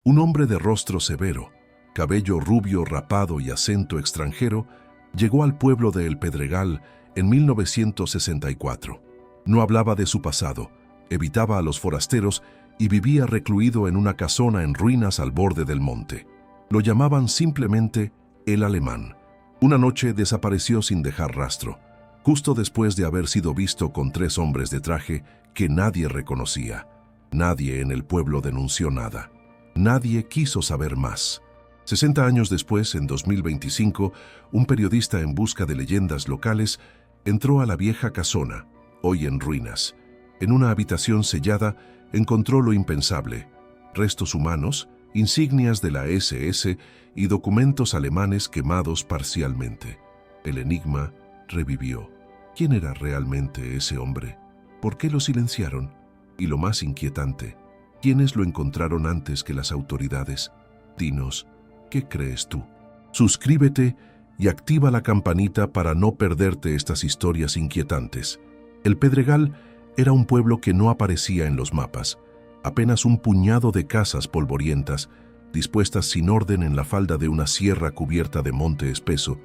Un hombre de rostro severo, cabello rubio rapado y acento extranjero, llegó al pueblo de El Pedregal en 1964. No hablaba de su pasado, evitaba a los forasteros y vivía recluido en una casona en ruinas al borde del monte. Lo llamaban simplemente el Alemán. Una noche desapareció sin dejar rastro, justo después de haber sido visto con 3 hombres de traje que nadie reconocía. Nadie en el pueblo denunció nada. Nadie quiso saber más. 60 años después, en 2025, un periodista en busca de leyendas locales entró a la vieja casona, hoy en ruinas. En una habitación sellada encontró lo impensable: restos humanos, insignias de la SS y documentos alemanes quemados parcialmente. El enigma revivió. ¿Quién era realmente ese hombre? ¿Por qué lo silenciaron? Y lo más inquietante, ¿quiénes lo encontraron antes que las autoridades? Dinos, ¿qué crees tú? Suscríbete y activa la campanita para no perderte estas historias inquietantes. El Pedregal era un pueblo que no aparecía en los mapas, apenas un puñado de casas polvorientas, dispuestas sin orden en la falda de una sierra cubierta de monte espeso,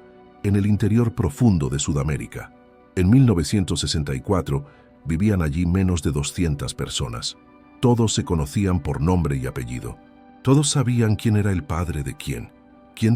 en el interior profundo de Sudamérica. En 1964 vivían allí menos de 200 personas. Todos se conocían por nombre y apellido. Todos sabían quién era el padre de quién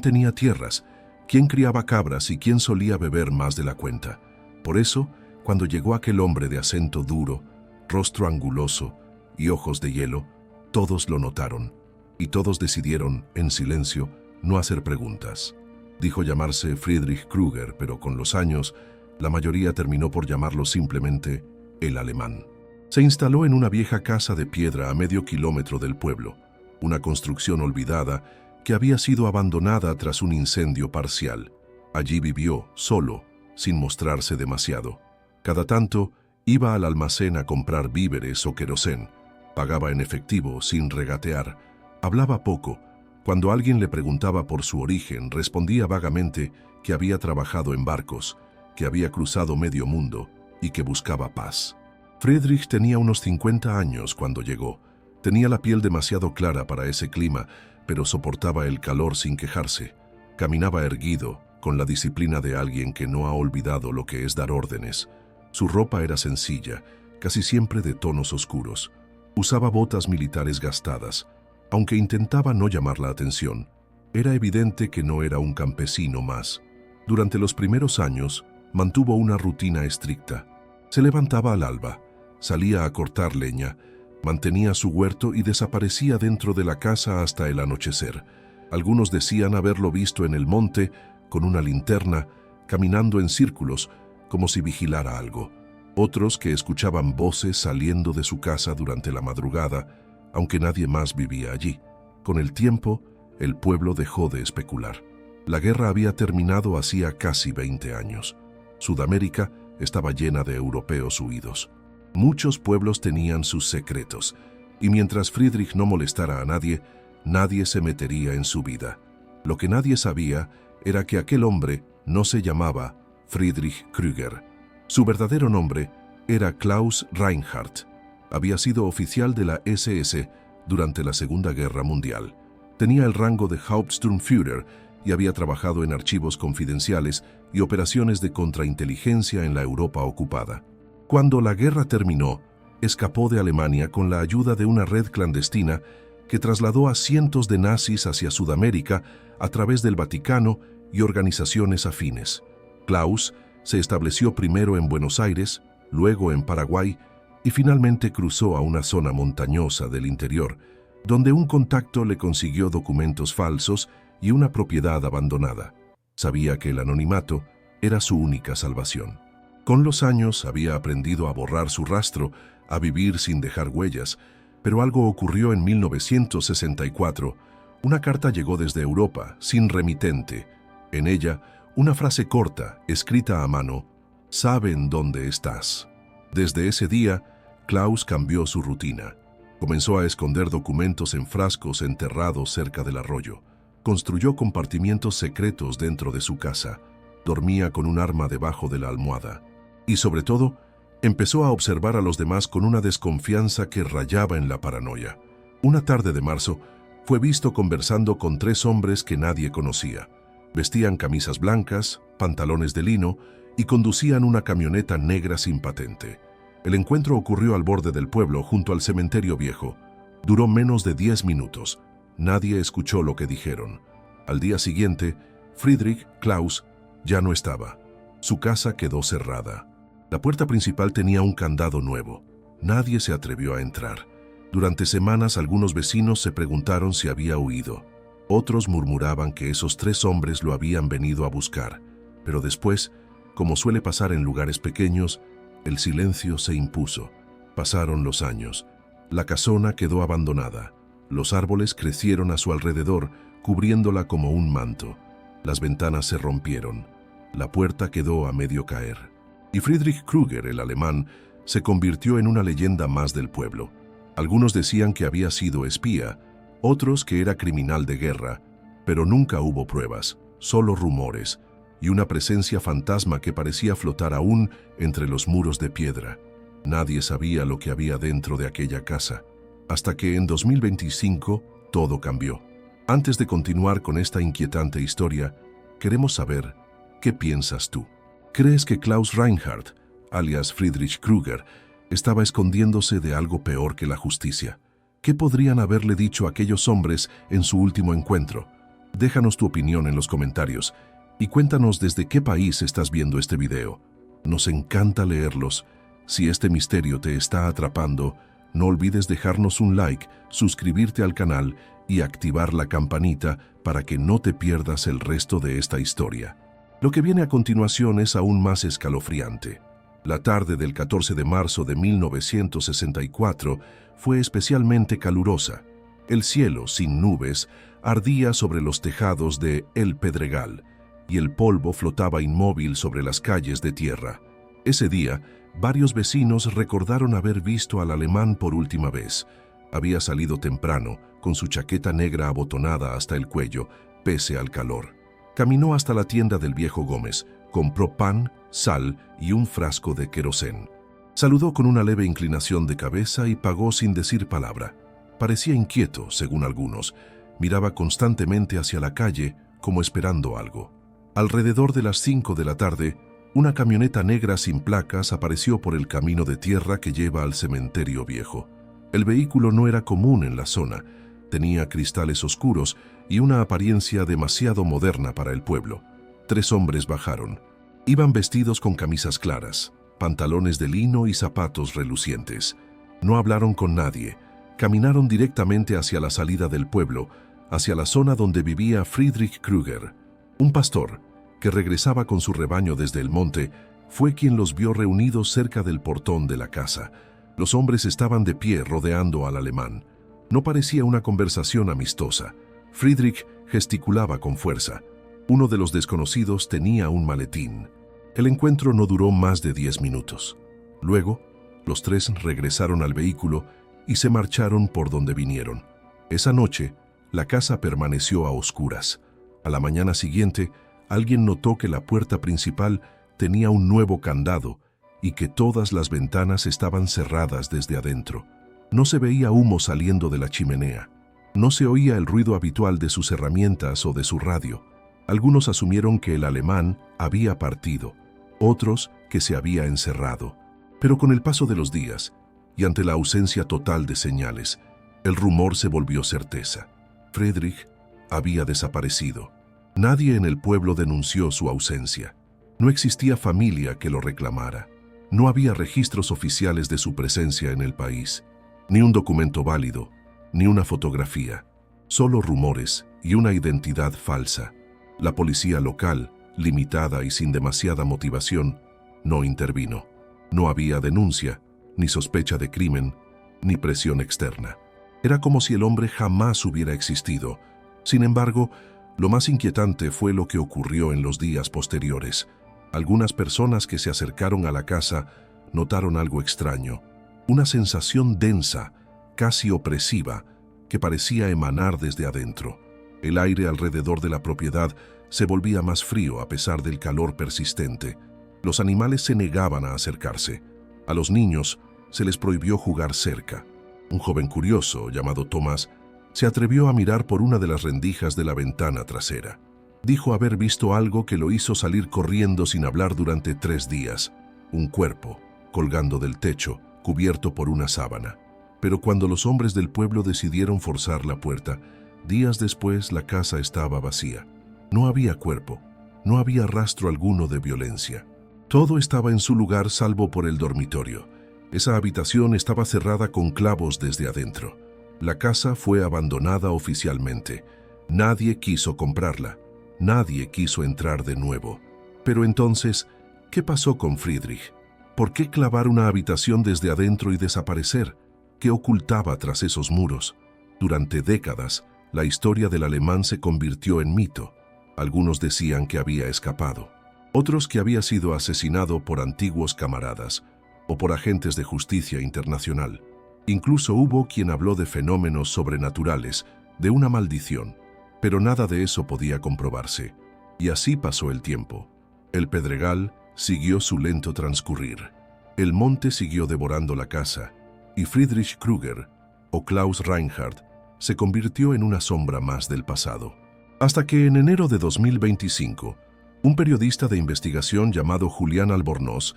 tenía tierras, quién criaba cabras y quién solía beber más de la cuenta. Por eso, cuando llegó aquel hombre de acento duro, rostro anguloso y ojos de hielo, todos lo notaron y todos decidieron, en silencio, no hacer preguntas. Dijo llamarse Friedrich Krüger, pero con los años, la mayoría terminó por llamarlo simplemente el Alemán. Se instaló en una vieja casa de piedra a medio kilómetro del pueblo, una construcción olvidada que había sido abandonada tras un incendio parcial. Allí vivió, solo, sin mostrarse demasiado. Cada tanto, iba al almacén a comprar víveres o querosén. Pagaba en efectivo, sin regatear. Hablaba poco. Cuando alguien le preguntaba por su origen, respondía vagamente que había trabajado en barcos, que había cruzado medio mundo y que buscaba paz. Friedrich tenía unos 50 años cuando llegó. Tenía la piel demasiado clara para ese clima, pero soportaba el calor sin quejarse. Caminaba erguido, con la disciplina de alguien que no ha olvidado lo que es dar órdenes. Su ropa era sencilla, casi siempre de tonos oscuros. Usaba botas militares gastadas, aunque intentaba no llamar la atención. Era evidente que no era un campesino más. Durante los primeros años, mantuvo una rutina estricta. Se levantaba al alba, salía a cortar leña, mantenía su huerto y desaparecía dentro de la casa hasta el anochecer. Algunos decían haberlo visto en el monte, con una linterna, caminando en círculos, como si vigilara algo. Otros que escuchaban voces saliendo de su casa durante la madrugada, aunque nadie más vivía allí. Con el tiempo, el pueblo dejó de especular. La guerra había terminado hacía casi 20 años. Sudamérica estaba llena de europeos huidos. Muchos pueblos tenían sus secretos, y mientras Friedrich no molestara a nadie, nadie se metería en su vida. Lo que nadie sabía era que aquel hombre no se llamaba Friedrich Krüger. Su verdadero nombre era Klaus Reinhardt. Había sido oficial de la SS durante la Segunda Guerra Mundial. Tenía el rango de Hauptsturmführer y había trabajado en archivos confidenciales y operaciones de contrainteligencia en la Europa ocupada. Cuando la guerra terminó, escapó de Alemania con la ayuda de una red clandestina que trasladó a cientos de nazis hacia Sudamérica a través del Vaticano y organizaciones afines. Klaus se estableció primero en Buenos Aires, luego en Paraguay y finalmente cruzó a una zona montañosa del interior, donde un contacto le consiguió documentos falsos y una propiedad abandonada. Sabía que el anonimato era su única salvación. Con los años había aprendido a borrar su rastro, a vivir sin dejar huellas, pero algo ocurrió en 1964. Una carta llegó desde Europa, sin remitente. En ella, una frase corta, escrita a mano: «Saben dónde estás». Desde ese día, Klaus cambió su rutina. Comenzó a esconder documentos en frascos enterrados cerca del arroyo. Construyó compartimientos secretos dentro de su casa. Dormía con un arma debajo de la almohada. Y sobre todo, empezó a observar a los demás con una desconfianza que rayaba en la paranoia. Una tarde de marzo, Fue visto conversando con 3 hombres que nadie conocía. Vestían camisas blancas, pantalones de lino y conducían una camioneta negra sin patente. El encuentro ocurrió al borde del pueblo, junto al cementerio viejo. Duró menos de 10 minutos. Nadie escuchó lo que dijeron. Al día siguiente, Friedrich Klaus ya no estaba. Su casa quedó cerrada. La puerta principal tenía un candado nuevo. Nadie se atrevió a entrar. Durante semanas algunos vecinos se preguntaron si había huido. Otros murmuraban que esos 3 hombres lo habían venido a buscar. Pero después, como suele pasar en lugares pequeños, el silencio se impuso. Pasaron los años. La casona quedó abandonada. Los árboles crecieron a su alrededor, cubriéndola como un manto. Las ventanas se rompieron. La puerta quedó a medio caer. Y Friedrich Krüger, el alemán, se convirtió en una leyenda más del pueblo. Algunos decían que había sido espía, otros que era criminal de guerra, pero nunca hubo pruebas, solo rumores, y una presencia fantasma que parecía flotar aún entre los muros de piedra. Nadie sabía lo que había dentro de aquella casa, hasta que en 2025 todo cambió. Antes de continuar con esta inquietante historia, queremos saber qué piensas tú. ¿Crees que Klaus Reinhardt, alias Friedrich Krüger, estaba escondiéndose de algo peor que la justicia? ¿Qué podrían haberle dicho aquellos hombres en su último encuentro? Déjanos tu opinión en los comentarios y cuéntanos desde qué país estás viendo este video. Nos encanta leerlos. Si este misterio te está atrapando, no olvides dejarnos un like, suscribirte al canal y activar la campanita para que no te pierdas el resto de esta historia. Lo que viene a continuación es aún más escalofriante. La tarde del 14 de marzo de 1964 fue especialmente calurosa. El cielo, sin nubes, ardía sobre los tejados de El Pedregal y el polvo flotaba inmóvil sobre las calles de tierra. Ese día, varios vecinos recordaron haber visto al alemán por última vez. Había salido temprano, con su chaqueta negra abotonada hasta el cuello, pese al calor. Caminó hasta la tienda del viejo Gómez, compró pan, sal y un frasco de querosén. Saludó con una leve inclinación de cabeza y pagó sin decir palabra. Parecía inquieto, según algunos. Miraba constantemente hacia la calle, como esperando algo. Alrededor de las 5 de la tarde, una camioneta negra sin placas apareció por el camino de tierra que lleva al cementerio viejo. El vehículo no era común en la zona. Tenía cristales oscuros y una apariencia demasiado moderna para el pueblo. 3 hombres bajaron. Iban vestidos con camisas claras, pantalones de lino y zapatos relucientes. No hablaron con nadie. Caminaron directamente hacia la salida del pueblo, hacia la zona donde vivía Friedrich Krüger. Un pastor, que regresaba con su rebaño desde el monte, fue quien los vio reunidos cerca del portón de la casa. Los hombres estaban de pie rodeando al alemán. No parecía una conversación amistosa. Friedrich gesticulaba con fuerza. Uno de los desconocidos tenía un maletín. El encuentro no duró más de 10 minutos. Luego, los 3 regresaron al vehículo y se marcharon por donde vinieron. Esa noche, la casa permaneció a oscuras. A la mañana siguiente, alguien notó que la puerta principal tenía un nuevo candado y que todas las ventanas estaban cerradas desde adentro. No se veía humo saliendo de la chimenea. No se oía el ruido habitual de sus herramientas o de su radio. Algunos asumieron que el alemán había partido, otros que se había encerrado. Pero con el paso de los días, y ante la ausencia total de señales, el rumor se volvió certeza. Friedrich había desaparecido. Nadie en el pueblo denunció su ausencia. No existía familia que lo reclamara. No había registros oficiales de su presencia en el país, ni un documento válido, ni una fotografía. Solo rumores y una identidad falsa. La policía local, limitada y sin demasiada motivación, no intervino. No había denuncia, ni sospecha de crimen, ni presión externa. Era como si el hombre jamás hubiera existido. Sin embargo, lo más inquietante fue lo que ocurrió en los días posteriores. Algunas personas que se acercaron a la casa notaron algo extraño, una sensación densa, casi opresiva, que parecía emanar desde adentro. El aire alrededor de la propiedad se volvía más frío a pesar del calor persistente. Los animales se negaban a acercarse. A los niños se les prohibió jugar cerca. Un joven curioso, llamado Tomás, Se atrevió a mirar por una de las rendijas de la ventana trasera. Dijo haber visto algo que lo hizo salir corriendo sin hablar durante 3 días. Un cuerpo, colgando del techo, cubierto por una sábana. Pero cuando los hombres del pueblo decidieron forzar la puerta, días después la casa estaba vacía. No había cuerpo, no había rastro alguno de violencia. Todo estaba en su lugar salvo por el dormitorio. Esa habitación estaba cerrada con clavos desde adentro. La casa fue abandonada oficialmente. Nadie quiso comprarla. Nadie quiso entrar de nuevo. Pero entonces, ¿qué pasó con Friedrich? ¿Por qué clavar una habitación desde adentro y desaparecer? ¿Qué ocultaba tras esos muros? Durante décadas, la historia del alemán se convirtió en mito. Algunos decían que había escapado. Otros que había sido asesinado por antiguos camaradas o por agentes de justicia internacional. Incluso hubo quien habló de fenómenos sobrenaturales, de una maldición, pero nada de eso podía comprobarse. Y así pasó el tiempo. El Pedregal siguió su lento transcurrir. El monte siguió devorando la casa, y Friedrich Krüger, o Klaus Reinhardt, se convirtió en una sombra más del pasado. Hasta que en enero de 2025, un periodista de investigación llamado Julián Albornoz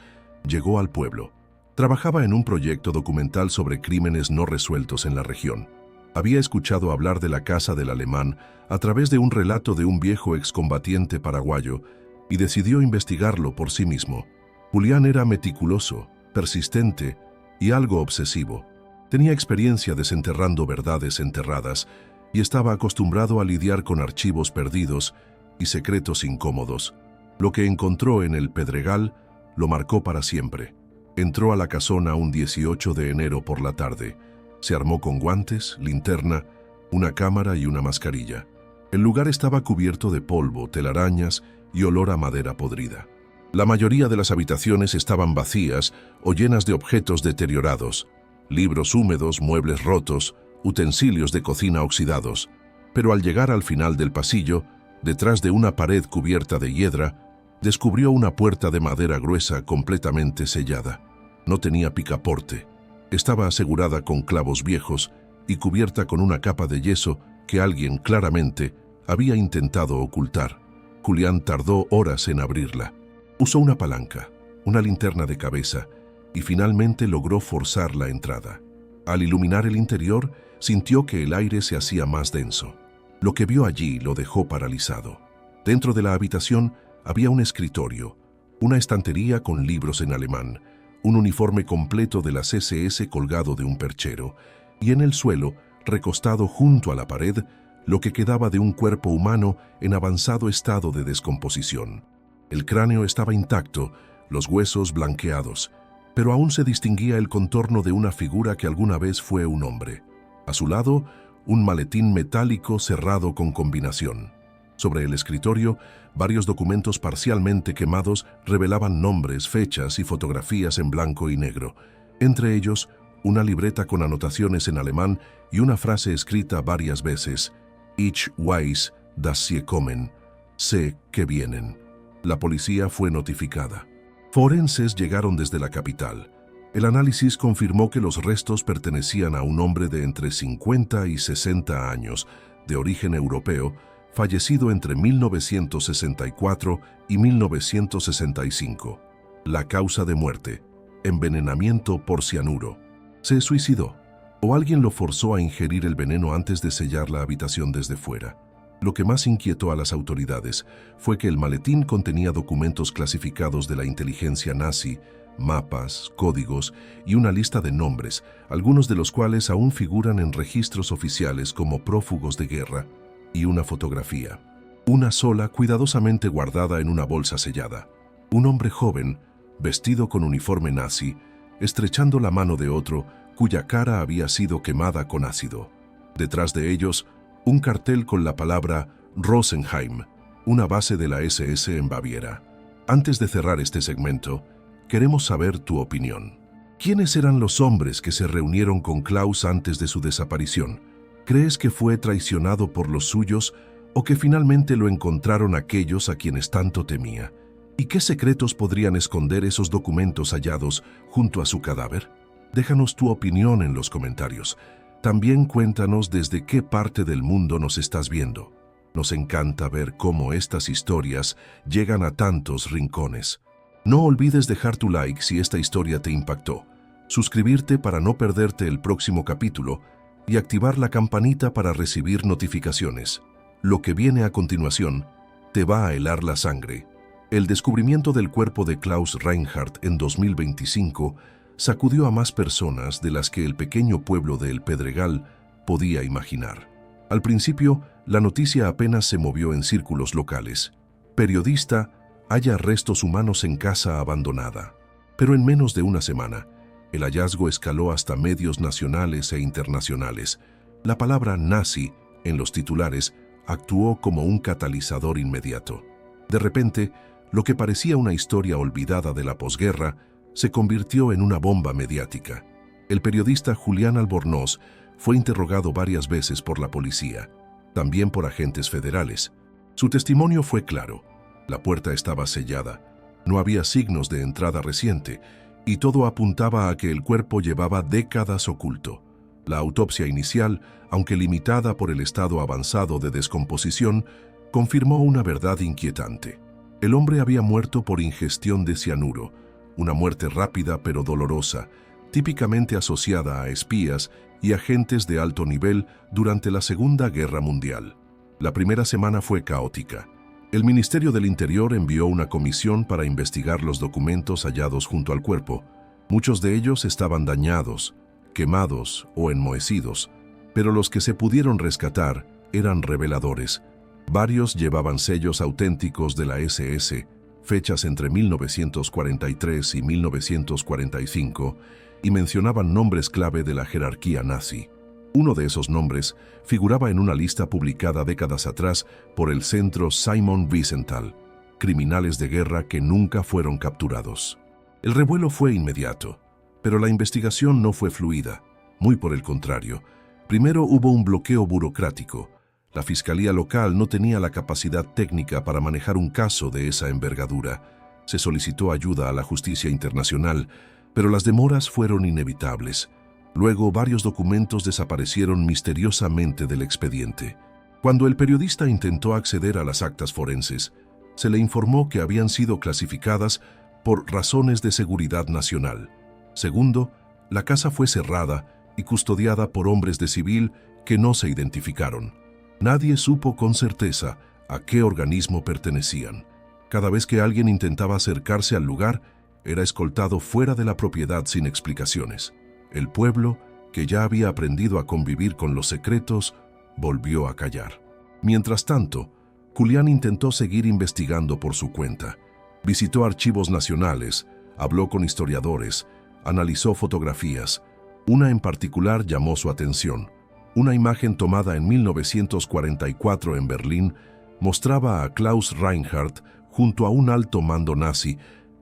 llegó al pueblo. Trabajaba en un proyecto documental sobre crímenes no resueltos en la región. Había escuchado hablar de la casa del alemán a través de un relato de un viejo excombatiente paraguayo y decidió investigarlo por sí mismo. Julián era meticuloso, persistente y algo obsesivo. Tenía experiencia desenterrando verdades enterradas y estaba acostumbrado a lidiar con archivos perdidos y secretos incómodos. Lo que encontró en el Pedregal lo marcó para siempre. Entró a la casona un 18 de enero por la tarde. Se armó con guantes, linterna, una cámara y una mascarilla. El lugar estaba cubierto de polvo, telarañas y olor a madera podrida. La mayoría de las habitaciones estaban vacías o llenas de objetos deteriorados, libros húmedos, muebles rotos, utensilios de cocina oxidados. Pero al llegar al final del pasillo, detrás de una pared cubierta de hiedra, descubrió una puerta de madera gruesa completamente sellada. No tenía picaporte. Estaba asegurada con clavos viejos y cubierta con una capa de yeso que alguien claramente había intentado ocultar. Julián tardó horas en abrirla. Usó una palanca, una linterna de cabeza y finalmente logró forzar la entrada. Al iluminar el interior, sintió que el aire se hacía más denso. Lo que vio allí lo dejó paralizado. Dentro de la habitación había un escritorio, una estantería con libros en alemán, un uniforme completo de las SS colgado de un perchero, y en el suelo, recostado junto a la pared, lo que quedaba de un cuerpo humano en avanzado estado de descomposición. El cráneo estaba intacto, los huesos blanqueados, pero aún se distinguía el contorno de una figura que alguna vez fue un hombre. A su lado, un maletín metálico cerrado con combinación. Sobre el escritorio, varios documentos parcialmente quemados revelaban nombres, fechas y fotografías en blanco y negro. Entre ellos, una libreta con anotaciones en alemán y una frase escrita varias veces: Ich weiß, dass sie kommen. Sé que vienen. La policía fue notificada. Forenses llegaron desde la capital. El análisis confirmó que los restos pertenecían a un hombre de entre 50 y 60 años, de origen europeo, fallecido entre 1964 y 1965. La causa de muerte: envenenamiento por cianuro. Se suicidó, o alguien lo forzó a ingerir el veneno antes de sellar la habitación desde fuera. Lo que más inquietó a las autoridades fue que el maletín contenía documentos clasificados de la inteligencia nazi, mapas, códigos y una lista de nombres, algunos de los cuales aún figuran en registros oficiales como prófugos de guerra, y una fotografía, una sola cuidadosamente guardada en una bolsa sellada. Un hombre joven, vestido con uniforme nazi, estrechando la mano de otro cuya cara había sido quemada con ácido. Detrás de ellos, un cartel con la palabra Rosenheim, una base de la SS en Baviera. Antes de cerrar este segmento, queremos saber tu opinión. ¿Quiénes eran los hombres que se reunieron con Klaus antes de su desaparición? ¿Crees que fue traicionado por los suyos o que finalmente lo encontraron aquellos a quienes tanto temía? ¿Y qué secretos podrían esconder esos documentos hallados junto a su cadáver? Déjanos tu opinión en los comentarios. También cuéntanos desde qué parte del mundo nos estás viendo. Nos encanta ver cómo estas historias llegan a tantos rincones. No olvides dejar tu like si esta historia te impactó, suscribirte para no perderte el próximo capítulo y activar la campanita para recibir notificaciones. Lo que viene a continuación te va a helar la sangre. El descubrimiento del cuerpo de Klaus Reinhardt en 2025 sacudió a más personas de las que el pequeño pueblo de El Pedregal podía imaginar. Al principio, la noticia apenas se movió en círculos locales. Periodista, halla restos humanos en casa abandonada. Pero en menos de una semana, el hallazgo escaló hasta medios nacionales e internacionales. La palabra nazi en los titulares actuó como un catalizador inmediato. De repente, lo que parecía una historia olvidada de la posguerra se convirtió en una bomba mediática. El periodista Julián Albornoz fue interrogado varias veces por la policía, también por agentes federales. Su testimonio fue claro. La puerta estaba sellada, no había signos de entrada reciente, y todo apuntaba a que el cuerpo llevaba décadas oculto. La autopsia inicial, aunque limitada por el estado avanzado de descomposición, confirmó una verdad inquietante. El hombre había muerto por ingestión de cianuro, una muerte rápida pero dolorosa, típicamente asociada a espías y agentes de alto nivel durante la Segunda Guerra Mundial. La primera semana fue caótica. El Ministerio del Interior envió una comisión para investigar los documentos hallados junto al cuerpo. Muchos de ellos estaban dañados, quemados o enmohecidos, pero los que se pudieron rescatar eran reveladores. Varios llevaban sellos auténticos de la SS, fechas entre 1943 y 1945, y mencionaban nombres clave de la jerarquía nazi. Uno de esos nombres figuraba en una lista publicada décadas atrás por el Centro Simon Wiesenthal, criminales de guerra que nunca fueron capturados. El revuelo fue inmediato, pero la investigación no fue fluida, muy por el contrario. Primero hubo un bloqueo burocrático. La Fiscalía local no tenía la capacidad técnica para manejar un caso de esa envergadura. Se solicitó ayuda a la justicia internacional, pero las demoras fueron inevitables. Luego, varios documentos desaparecieron misteriosamente del expediente. Cuando el periodista intentó acceder a las actas forenses, se le informó que habían sido clasificadas por razones de seguridad nacional. Segundo, la casa fue cerrada y custodiada por hombres de civil que no se identificaron. Nadie supo con certeza a qué organismo pertenecían. Cada vez que alguien intentaba acercarse al lugar, era escoltado fuera de la propiedad sin explicaciones. El pueblo, que ya había aprendido a convivir con los secretos, volvió a callar. Mientras tanto, Julián intentó seguir investigando por su cuenta. Visitó archivos nacionales, habló con historiadores, analizó fotografías. Una en particular llamó su atención. Una imagen tomada en 1944 en Berlín mostraba a Klaus Reinhardt junto a un alto mando nazi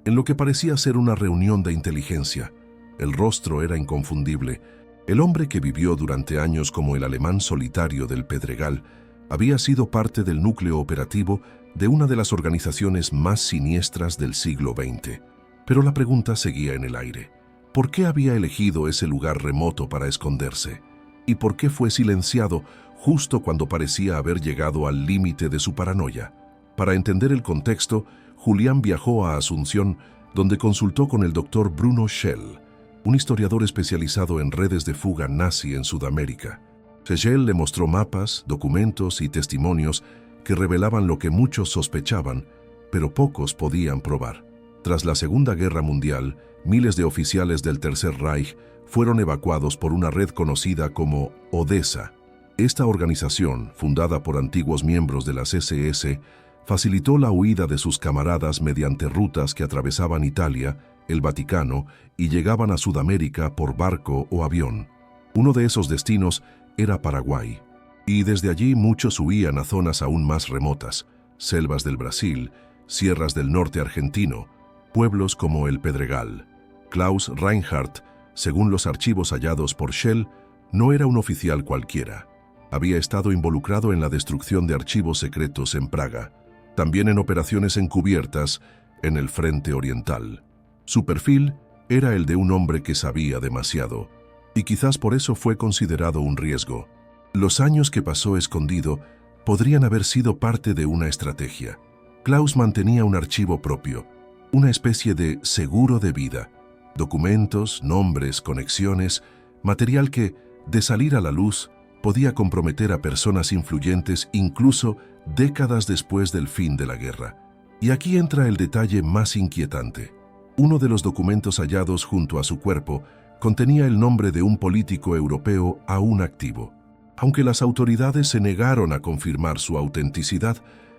en lo que parecía ser una reunión de inteligencia. El rostro era inconfundible. El hombre que vivió durante años como el alemán solitario del Pedregal había sido parte del núcleo operativo de una de las organizaciones más siniestras del siglo XX. Pero la pregunta seguía en el aire. ¿Por qué había elegido ese lugar remoto para esconderse? ¿Y por qué fue silenciado justo cuando parecía haber llegado al límite de su paranoia? Para entender el contexto, Julián viajó a Asunción, donde consultó con el doctor Bruno Schell, un historiador especializado en redes de fuga nazi en Sudamérica. Schell le mostró mapas, documentos y testimonios que revelaban lo que muchos sospechaban, pero pocos podían probar. Tras la Segunda Guerra Mundial, miles de oficiales del Tercer Reich fueron evacuados por una red conocida como Odessa. Esta organización, fundada por antiguos miembros de las SS, facilitó la huida de sus camaradas mediante rutas que atravesaban Italia, el Vaticano y llegaban a Sudamérica por barco o avión. Uno de esos destinos era Paraguay, y desde allí muchos huían a zonas aún más remotas, selvas del Brasil, sierras del norte argentino, pueblos como El Pedregal. Klaus Reinhardt, según los archivos hallados por Schell, no era un oficial cualquiera. Había estado involucrado en la destrucción de archivos secretos en Praga, también en operaciones encubiertas en el Frente Oriental. Su perfil era el de un hombre que sabía demasiado, y quizás por eso fue considerado un riesgo. Los años que pasó escondido podrían haber sido parte de una estrategia. Klaus mantenía un archivo propio, una especie de seguro de vida, documentos, nombres, conexiones, material que, de salir a la luz, podía comprometer a personas influyentes incluso décadas después del fin de la guerra. Y aquí entra el detalle más inquietante. Uno de los documentos hallados junto a su cuerpo contenía el nombre de un político europeo aún activo. Aunque las autoridades se negaron a confirmar su autenticidad,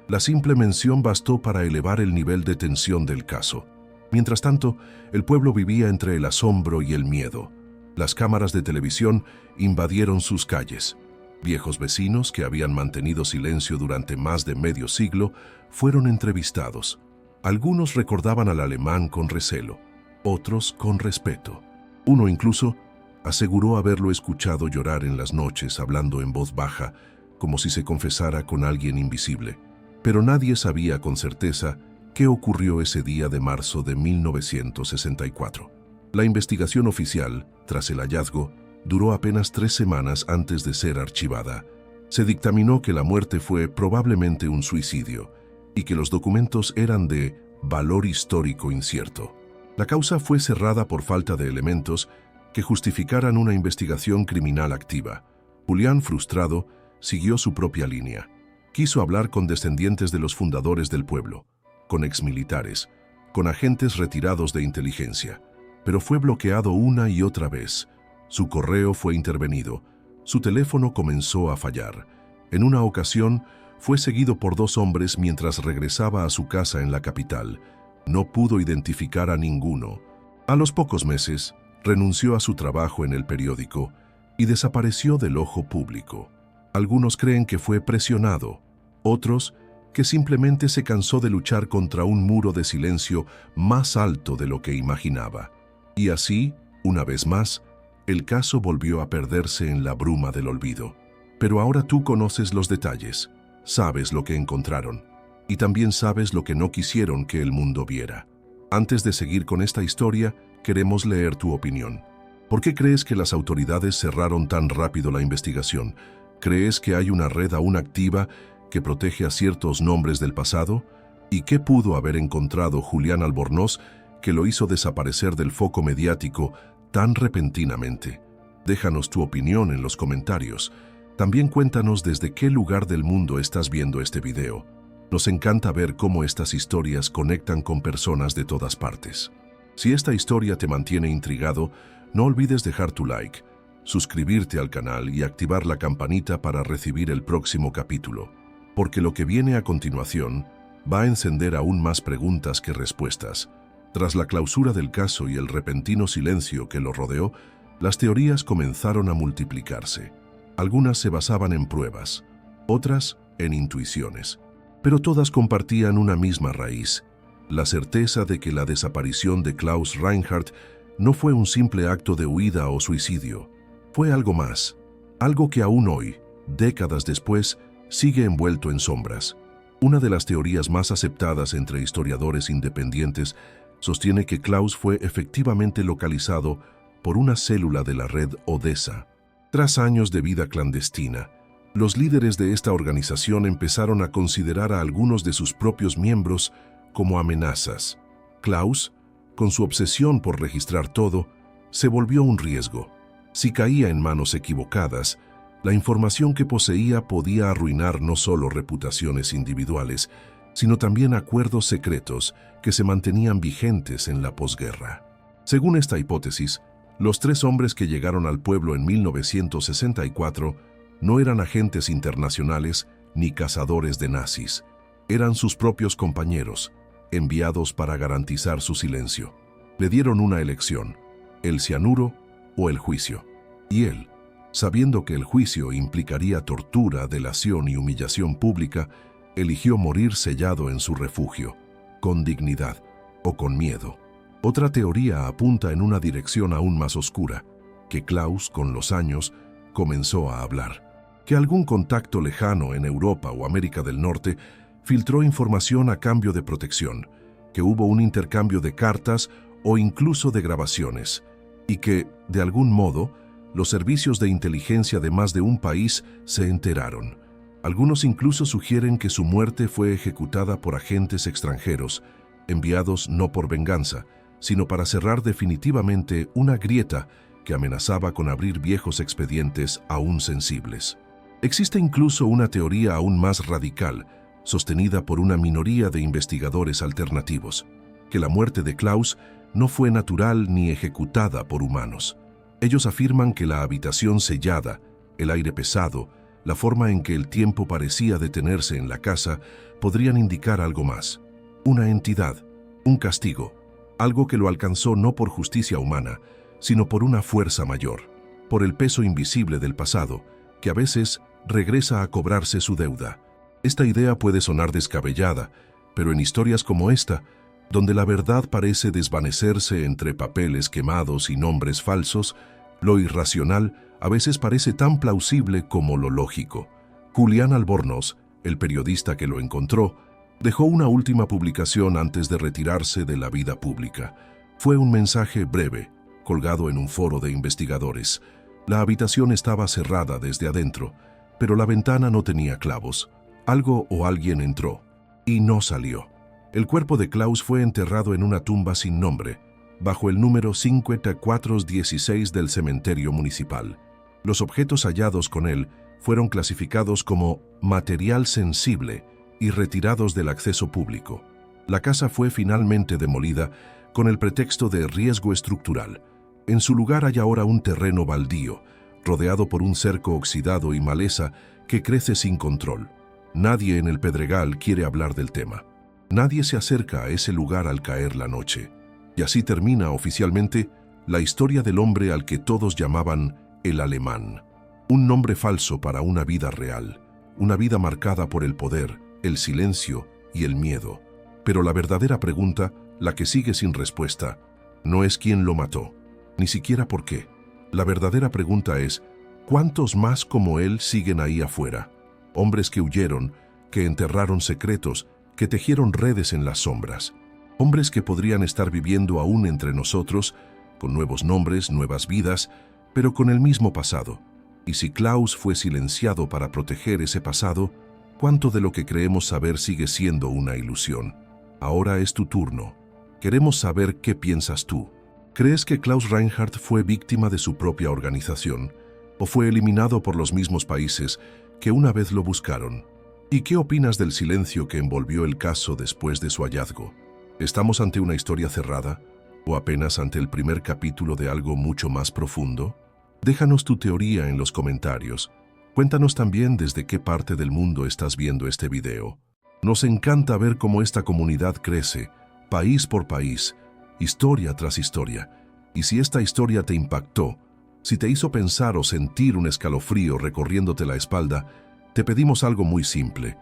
la simple mención bastó para elevar el nivel de tensión del caso. Mientras tanto, el pueblo vivía entre el asombro y el miedo. Las cámaras de televisión invadieron sus calles. Viejos vecinos que habían mantenido silencio durante más de medio siglo fueron entrevistados. Algunos recordaban al alemán con recelo, otros con respeto. Uno incluso aseguró haberlo escuchado llorar en las noches hablando en voz baja, como si se confesara con alguien invisible. Pero nadie sabía con certeza qué ocurrió ese día de marzo de 1964. La investigación oficial, tras el hallazgo, duró apenas 3 semanas antes de ser archivada. Se dictaminó que la muerte fue probablemente un suicidio y que los documentos eran de valor histórico incierto. La causa fue cerrada por falta de elementos que justificaran una investigación criminal activa. Julián, frustrado, siguió su propia línea. Quiso hablar con descendientes de los fundadores del pueblo, con exmilitares, con agentes retirados de inteligencia, pero fue bloqueado una y otra vez. Su correo fue intervenido, su teléfono comenzó a fallar. En una ocasión, fue seguido por 2 hombres mientras regresaba a su casa en la capital. No pudo identificar a ninguno. A los pocos meses, renunció a su trabajo en el periódico y desapareció del ojo público. Algunos creen que fue presionado, otros que simplemente se cansó de luchar contra un muro de silencio más alto de lo que imaginaba. Y así, una vez más, el caso volvió a perderse en la bruma del olvido. Pero ahora tú conoces los detalles, sabes lo que encontraron, y también sabes lo que no quisieron que el mundo viera. Antes de seguir con esta historia, queremos leer tu opinión. ¿Por qué crees que las autoridades cerraron tan rápido la investigación? ¿Crees que hay una red aún activa que protege a ciertos nombres del pasado? ¿Y qué pudo haber encontrado Julián Albornoz que lo hizo desaparecer del foco mediático tan repentinamente? Déjanos tu opinión en los comentarios. También cuéntanos desde qué lugar del mundo estás viendo este video. Nos encanta ver cómo estas historias conectan con personas de todas partes. Si esta historia te mantiene intrigado, no olvides dejar tu like, suscribirte al canal y activar la campanita para recibir el próximo capítulo, porque lo que viene a continuación va a encender aún más preguntas que respuestas. Tras la clausura del caso y el repentino silencio que lo rodeó, las teorías comenzaron a multiplicarse. Algunas se basaban en pruebas, otras en intuiciones, pero todas compartían una misma raíz: la certeza de que la desaparición de Klaus Reinhardt no fue un simple acto de huida o suicidio. Fue algo más, algo que aún hoy, décadas después, sigue envuelto en sombras. Una de las teorías más aceptadas entre historiadores independientes sostiene que Klaus fue efectivamente localizado por una célula de la red Odessa. Tras años de vida clandestina, los líderes de esta organización empezaron a considerar a algunos de sus propios miembros como amenazas. Klaus, con su obsesión por registrar todo, se volvió un riesgo. Si caía en manos equivocadas, la información que poseía podía arruinar no solo reputaciones individuales, sino también acuerdos secretos que se mantenían vigentes en la posguerra. Según esta hipótesis, los 3 hombres que llegaron al pueblo en 1964 no eran agentes internacionales ni cazadores de nazis. Eran sus propios compañeros, enviados para garantizar su silencio. Le dieron una elección: el cianuro o el juicio. Y él, sabiendo que el juicio implicaría tortura, delación y humillación pública, eligió morir sellado en su refugio, con dignidad o con miedo. Otra teoría apunta en una dirección aún más oscura: que Klaus, con los años, comenzó a hablar, que algún contacto lejano en Europa o América del Norte filtró información a cambio de protección, que hubo un intercambio de cartas o incluso de grabaciones, y que, de algún modo, Los servicios de inteligencia de más de un país se enteraron. Algunos incluso sugieren que su muerte fue ejecutada por agentes extranjeros, enviados no por venganza, sino para cerrar definitivamente una grieta que amenazaba con abrir viejos expedientes aún sensibles. Existe incluso una teoría aún más radical, sostenida por una minoría de investigadores alternativos, que la muerte de Klaus no fue natural ni ejecutada por humanos. Ellos afirman que la habitación sellada, el aire pesado, la forma en que el tiempo parecía detenerse en la casa, podrían indicar algo más. Una entidad, un castigo, algo que lo alcanzó no por justicia humana, sino por una fuerza mayor, por el peso invisible del pasado, que a veces regresa a cobrarse su deuda. Esta idea puede sonar descabellada, pero en historias como esta, donde la verdad parece desvanecerse entre papeles quemados y nombres falsos, lo irracional a veces parece tan plausible como lo lógico. Julián Albornoz, el periodista que lo encontró, dejó una última publicación antes de retirarse de la vida pública. Fue un mensaje breve, colgado en un foro de investigadores. La habitación estaba cerrada desde adentro, pero la ventana no tenía clavos. Algo o alguien entró y no salió. El cuerpo de Klaus fue enterrado en una tumba sin nombre, bajo el número 5416 del cementerio municipal. Los objetos hallados con él fueron clasificados como material sensible y retirados del acceso público. La casa fue finalmente demolida con el pretexto de riesgo estructural. En su lugar hay ahora un terreno baldío, rodeado por un cerco oxidado y maleza que crece sin control. Nadie en el Pedregal quiere hablar del tema. Nadie se acerca a ese lugar al caer la noche. Y así termina oficialmente la historia del hombre al que todos llamaban el Alemán. Un nombre falso para una vida real, una vida marcada por el poder, el silencio y el miedo. Pero la verdadera pregunta, la que sigue sin respuesta, no es quién lo mató, ni siquiera por qué. La verdadera pregunta es, ¿cuántos más como él siguen ahí afuera? Hombres que huyeron, que enterraron secretos, que tejieron redes en las sombras. Hombres que podrían estar viviendo aún entre nosotros, con nuevos nombres, nuevas vidas, pero con el mismo pasado. Y si Klaus fue silenciado para proteger ese pasado, ¿cuánto de lo que creemos saber sigue siendo una ilusión? Ahora es tu turno. Queremos saber qué piensas tú. ¿Crees que Klaus Reinhardt fue víctima de su propia organización o fue eliminado por los mismos países que una vez lo buscaron? ¿Y qué opinas del silencio que envolvió el caso después de su hallazgo? ¿Estamos ante una historia cerrada o apenas ante el primer capítulo de algo mucho más profundo? Déjanos tu teoría en los comentarios. Cuéntanos también desde qué parte del mundo estás viendo este video. Nos encanta ver cómo esta comunidad crece, país por país, historia tras historia. Y si esta historia te impactó, si te hizo pensar o sentir un escalofrío recorriéndote la espalda, te pedimos algo muy simple.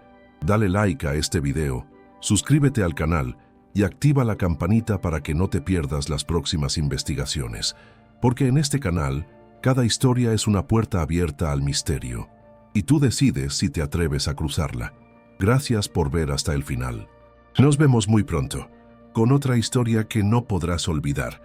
Dale like a este video, suscríbete al canal y activa la campanita para que no te pierdas las próximas investigaciones. Porque en este canal, cada historia es una puerta abierta al misterio. Y tú decides si te atreves a cruzarla. Gracias por ver hasta el final. Nos vemos muy pronto, con otra historia que no podrás olvidar.